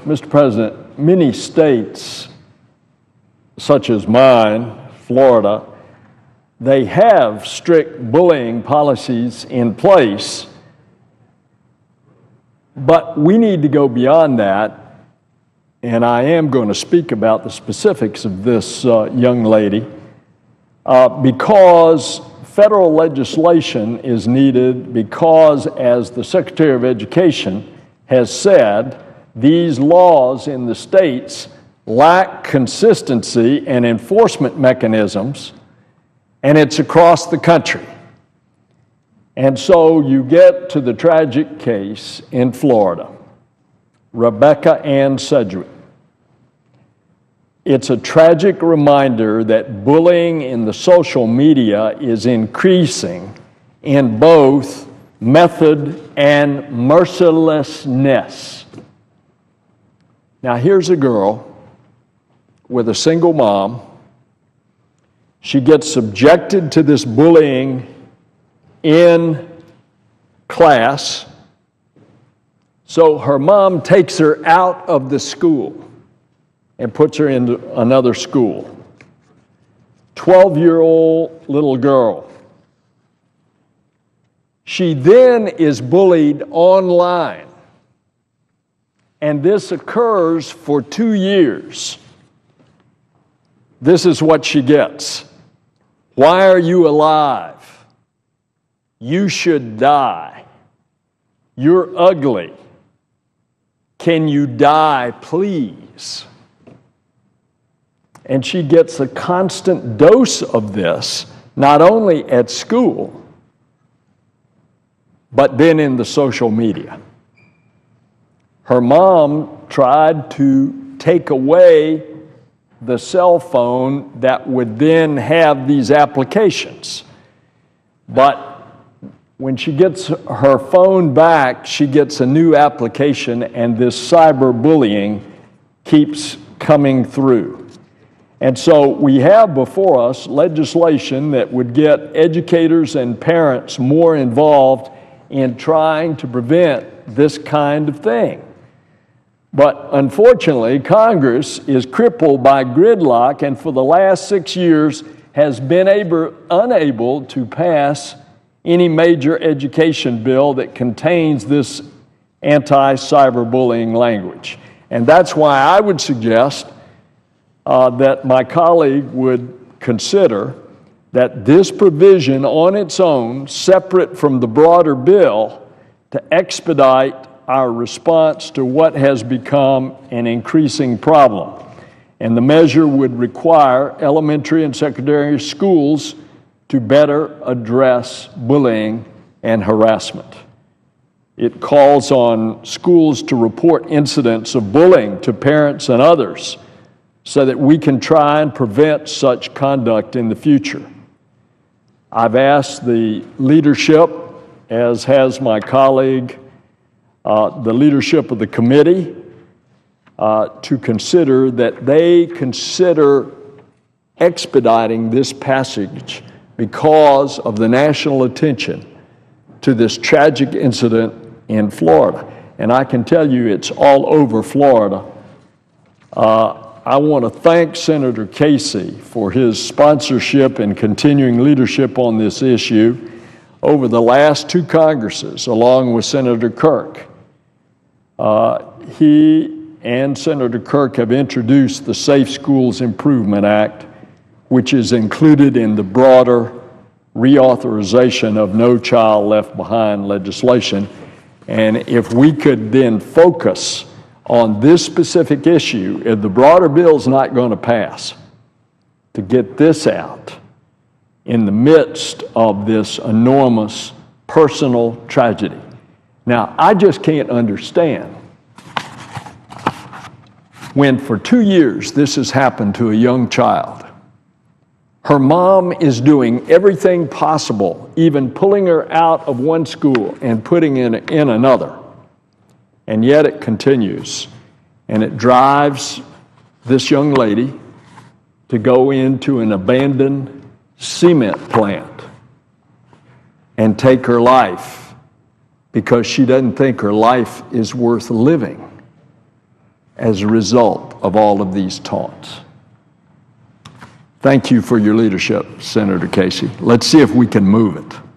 Mr. President, many states, such as mine, Florida, they have strict bullying policies in place, but we need to go beyond that, and I am going to speak about the specifics of this young lady because federal legislation is needed because, as the Secretary of Education has said, these laws in the states lack consistency and enforcement mechanisms, and it's across the country. And so you get to the tragic case in Florida, Rebecca Ann Sedgwick. It's a tragic reminder that bullying in the social media is increasing in both method and mercilessness. Now, here's a girl with a single mom. She gets subjected to this bullying in class, so her mom takes her out of the school and puts her into another school. 12-year-old little girl. She then is bullied online, and this occurs for 2 years. This is what she gets. Why are you alive? You should die. You're ugly. Can you die, please? And she gets a constant dose of this, not only at school, but then in the social media. Her mom tried to take away the cell phone that would then have these applications. But when she gets her phone back, she gets a new application, and this cyberbullying keeps coming through. And so we have before us legislation that would get educators and parents more involved in trying to prevent this kind of thing. But unfortunately, Congress is crippled by gridlock, and for the last 6 years has been unable to pass any major education bill that contains this anti-cyberbullying language. And that's why I would suggest that my colleague would consider that this provision on its own, separate from the broader bill, to expedite our response to what has become an increasing problem. And the measure would require elementary and secondary schools to better address bullying and harassment. It calls on schools to report incidents of bullying to parents and others so that we can try and prevent such conduct in the future. I've asked the leadership, as has my colleague, the leadership of the committee, to consider that they consider expediting this passage because of the national attention to this tragic incident in Florida. And I can tell you it's all over Florida. I want to thank Senator Casey for his sponsorship and continuing leadership on this issue over the last 2 Congresses, along with Senator Kirk. He and Senator Kirk have introduced the Safe Schools Improvement Act, which is included in the broader reauthorization of No Child Left Behind legislation. And if we could then focus on this specific issue, if the broader bill's not going to pass, to get this out in the midst of this enormous personal tragedy. Now, I just can't understand when for 2 years this has happened to a young child. Her mom is doing everything possible, even pulling her out of one school and putting in another. And yet it continues. And it drives this young lady to go into an abandoned cement plant and take her life because she doesn't think her life is worth living. as a result of all of these taunts. Thank you for your leadership, Senator Casey. Let's see if we can move it.